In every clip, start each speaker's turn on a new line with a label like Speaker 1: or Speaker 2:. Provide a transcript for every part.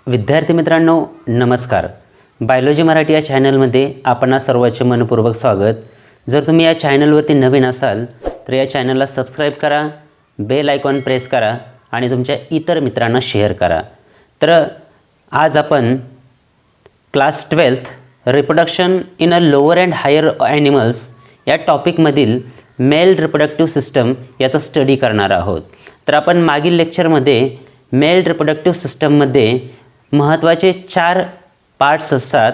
Speaker 1: विद्यार्थी मित्रांनो नमस्कार. बायोलॉजी मराठी या चॅनलमध्ये आपणा सर्वांचे मनपूर्वक स्वागत. जर तुम्ही या चॅनलवरती नवीन असाल तर या चॅनलला सबस्क्राईब करा, बेल आयकॉन प्रेस करा आणि तुमच्या इतर मित्रांना शेअर करा. तर आज आपण class 12th reproduction in a lower and higher animals या टॉपिकमधील मेल रिप्रोडक्टिव्ह सिस्टम याचा स्टडी करणार आहोत. तर आपण मागील लेक्चरमध्ये मेल रिप्रोडक्टिव्ह सिस्टममध्ये महत्त्वाचे 4 पार्ट्स असतात.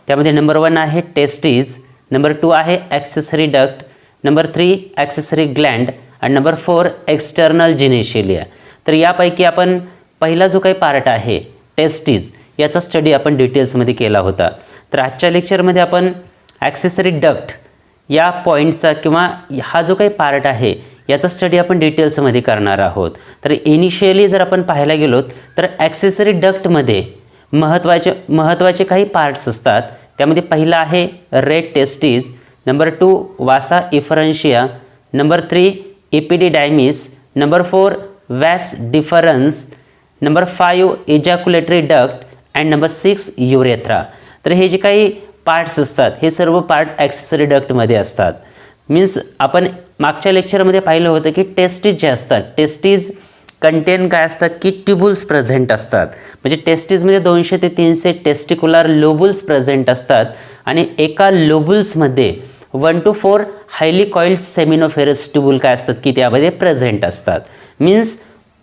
Speaker 1: त्यामध्ये नंबर 1 आहे टेस्टीज, नंबर 2 आहे accessory duct, number 3 accessory Gland आणि नंबर 4 एक्सटर्नल जिनेशिलिया. तर यापैकी आपण पहिला जो काही पार्ट आहे टेस्टीज याचा स्टडी आपण डिटेल्समध्ये केला होता. तर आजच्या लेक्चरमध्ये आपण ॲक्सेसरी डक्ट या पॉईंटचा किंवा हा जो काही पार्ट आहे याचा स्टडी आपण डिटेल्समध्ये करणार आहोत. तर इनिशियली जर आपण पाहायला गेलो तर ॲक्सेसरी डक्टमध्ये महत्त्वाचे काही पार्ट्स असतात. त्यामध्ये पहिला आहे rete testes, number 2 vasa efferentia, number 3 epididymis, number 4 vas deferens, number 5 ejaculatory duct and number 6 urethra. तर हे जे काही पार्ट्स असतात हे सर्व पार्ट ॲक्सेसरी डक्टमध्ये असतात. मीन्स आपण मागच्या लेक्चरमध्ये पाहिलं होतं की टेस्टीज जे असतात, टेस्टीज कंटेन काय असतात की ट्यूबुल्स प्रेझेंट असतात. म्हणजे टेस्टीजमध्ये 200 ते 300 टेस्टिक्युलर लोबुल्स प्रेझेंट असतात आणि एका लोबुल्समध्ये 1 to 4 highly coiled seminiferous tubule काय असतात की त्यामध्ये प्रेझेंट असतात. Means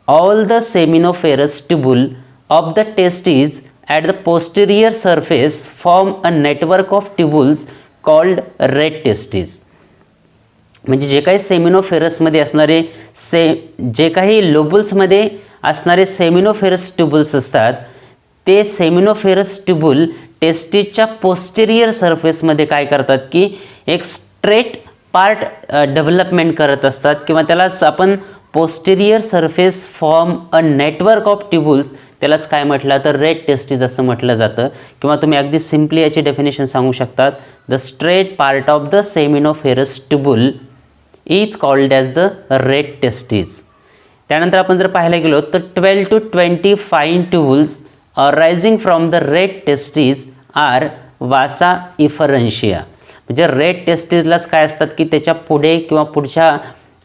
Speaker 1: all the seminiferous tubule of the testes at the posterior surface form a network of tubules called red testes. म्हणजे जे काही सेमिनोफेरसमध्ये असणारे जे काही लोबुल्समध्ये असणारे सेमिनोफेरस ट्यूबुल्स असतात ते सेमिनोफेरस ट्यूबुल टेस्टीजच्या पोस्टेरियर सरफेसमध्ये काय करतात की एक स्ट्रेट पार्ट डेव्हलपमेंट करत असतात किंवा त्यालाच आपण posterior surface form a network of tubules, त्यालाच काय म्हटलं तर रेड टेस्टीज असं म्हटलं जातं. किंवा तुम्ही अगदी सिम्पली याची डेफिनेशन सांगू शकतात, the straight part of the seminiferous tubule is called as the rete testes. त्यानंतर आपण जर पाहायला गेलो तर 12 to 20 fine tubules arising from the rete testes are vasa efferentia. म्हणजे रेड टेस्टीजलाच काय असतात की त्याच्या पुढे किंवा पुढच्या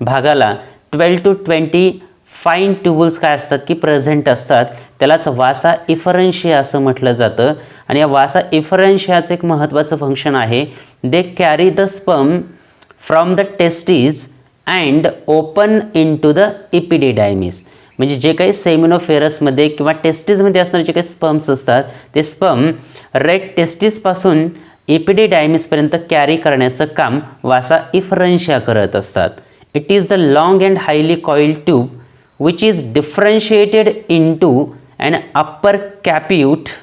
Speaker 1: भागाला 12 to 20 फाईन ट्यूबुल्स काय असतात की प्रेझेंट असतात. त्यालाच वासा इफरन्शिया असं म्हटलं जातं. आणि या वासा इफरन्शियाचं एक महत्त्वाचं फंक्शन आहे, they carry the sperm from the testes and open into the epididymis. म्हणजे जे काही सेमिनोफेरसमध्ये किंवा टेस्टीजमध्ये असणारे जे काही स्पर्म्स असतात ते स्पर्म रेड टेस्टीजपासून इपिडिडायमिसपर्यंत कॅरी करण्याचं काम वासा इफरन्शिया करत असतात. It is the long and highly coiled tube which is differentiated into an upper capute,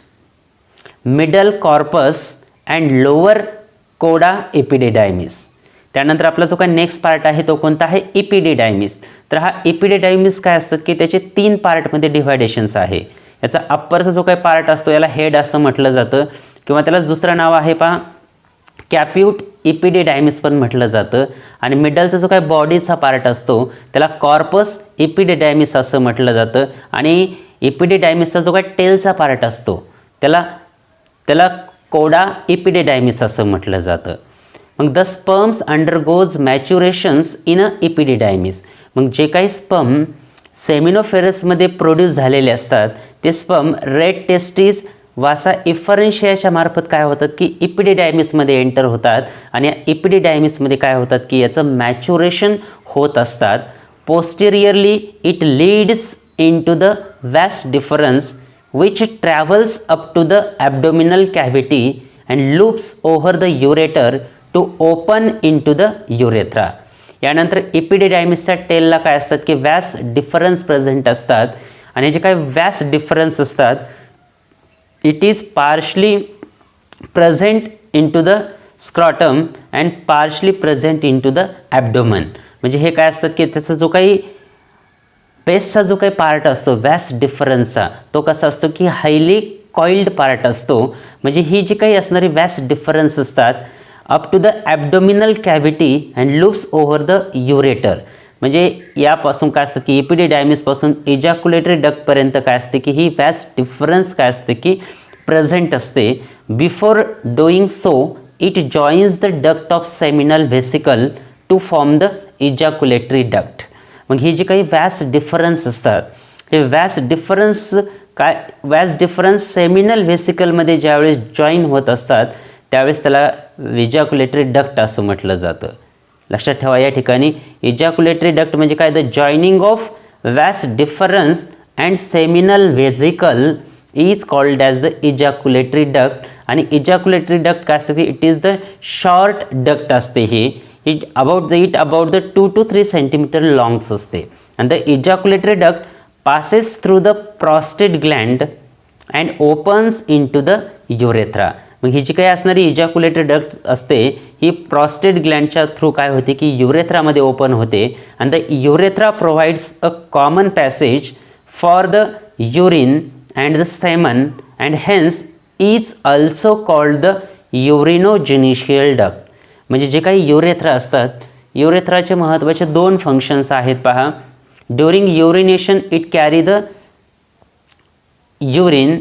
Speaker 1: middle corpus and lower coda epididymis. त्यानंतर आपला जो काय नेक्स्ट पार्ट आहे तो कोणता आहे इपिडिडायमिस. तर हा इपिडिडायमिस काय असतात की त्याचे 3 पार्टमध्ये डिव्हायडेशन्स आहे. याचा अप्परचा जो काही पार्ट असतो याला हेड असं म्हटलं जातं किंवा त्यालाच दुसरं नाव आहे पहा कॅप्यूट इपिडिडायमिस पण म्हटलं जातं. आणि मिडलचा जो काय बॉडीचा पार्ट असतो त्याला कॉर्पस इपिडिडायमिस असं म्हटलं जातं. आणि इपिडिडायमिसचा जो काय टेलचा पार्ट असतो त्याला कोडा इपिडिडायमिस असं म्हटलं जातं. मग द स्पर्म्स अंडरगोज मॅच्युरेशन्स इन अ इपिडिडायमिस. मग जे काही स्पर्म सेमिनोफेरसमध्ये प्रोड्यूस झालेले असतात ते स्पर्म रेड टेस्टीज वासा इफरन्शियाच्या मार्फत काय होतात की इपिडिडायमिसमध्ये एंटर होतात. आणि या इपिडिडायमिसमध्ये काय होतात की याचं मॅच्युरेशन होत असतात. Posteriorly it leads into the vas deferens which travels up to the abdominal cavity and loops over the ureter to open into the urethra. यानंतर इपिडिडायमिसच्या टेलला काय असतात की वॅस डिफरन्स प्रेझेंट असतात. आणि जे काय वॅस डिफरन्स असतात it is partially present into the scrotum and partially present into the abdomen. म्हणजे हे काय असतात की त्याचा जो काही बेसचा जो काही पार्ट असतो वॅस डिफरन्सचा तो कसा असतो की हायली कॉइल्ड पार्ट असतो. म्हणजे ही जी काही असणारी वॅस डिफरन्स असतात up to the abdominal cavity and loops over the ureter. म्हणजे यापासून काय असतं की एपिडिडायमिसपासून इजॅक्युलेटरी डक्टपर्यंत काय असते की ही व्हॅस्ट डिफरन्स काय असते की प्रेझेंट असते. Before doing so it joins the duct of seminal vesicle to form the ejaculatory duct. मग ही जी काही व्हॅस्ट डिफरन्स असतात हे व्हॅस्ट डिफरन्स सेमिनल व्हेसिकलमध्ये ज्यावेळेस जॉईन होत असतात त्यावेळेस त्याला इजॅक्युलेटरी डक्ट असं म्हटलं जातं. लक्षात ठेवा या ठिकाणी इजॅक्युलेटरी डक्ट म्हणजे काय, the joining of vas deferens and seminal vesicle is called as the ejaculatory duct. आणि इजॅक्युलेटरी डक्ट काय असतं की it is the short duct असते. ही it about the 2 to 3 centimetre longs असते. आणि the ejaculatory duct passes through the prostate gland and opens into the urethra. मग ही जी काही असणारी इजॅक्युलेटरी डक्ट असते ही प्रॉस्टेट ग्लँडच्या थ्रू काय होते की युरेथ्रामध्ये ओपन होते. आणि the urethra provides a common passage for the urine and the semen and hence is also called the urinogenital duct. म्हणजे जे काही युरेथ्रा असतात युरेथ्राचे महत्त्वाचे 2 फंक्शन्स आहेत पहा. During urination it carry the urine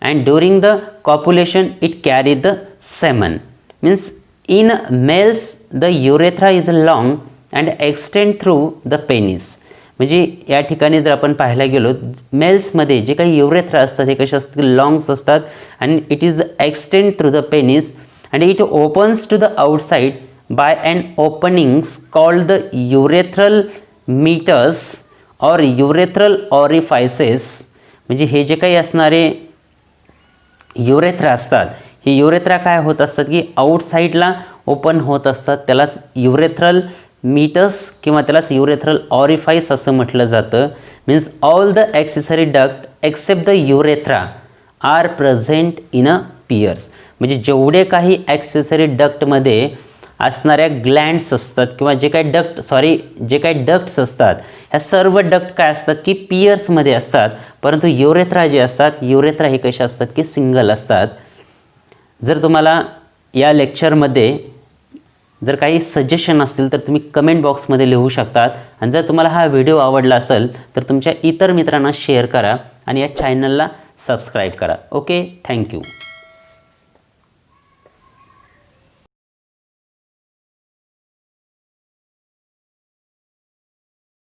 Speaker 1: and during the copulation it carry the semen. Means in males the urethra is long and extend through the penis. म्हणजे या ठिकाणी जर आपण पाहायला गेलो मेल्समध्ये जे काही युरेथ्रा असतात हे कसे असतात लॉंग्स असतात आणि it is extend through the penis and it opens to the outside by an openings called the urethral meatus or urethral orifices. म्हणजे हे जे काही असणारे युरेथ्रा असतात हे युरेथ्रा काय होत असतात की आउटसाईडला ओपन होत असतात. त्यालाच युरेथ्रल मीटर्स किंवा त्यालाच युरेथ्रल ऑरिफाईस असं म्हटलं जातं. Means all the accessory duct except the urethra are present in a pairs. म्हणजे जेवढे काही ॲक्सेसरी डक्टमध्ये असणाऱ्या ग्लँड्स असतात किंवा जे काही डक्ट्स असतात ह्या सर्व डक्ट काय असतात की पियर्समध्ये असतात. परंतु युरेथ्रा जे असतात युरेथ्रा हे कसे असतात की सिंगल असतात. जर तुम्हाला या लेक्चरमध्ये जर काही सजेशन असतील तर तुम्ही कमेंट बॉक्समध्ये लिहू शकतात. आणि जर तुम्हाला हा व्हिडिओ आवडला असेल तर तुमच्या इतर मित्रांना शेअर करा आणि या चॅनलला सबस्क्राईब करा. Okay, thank you.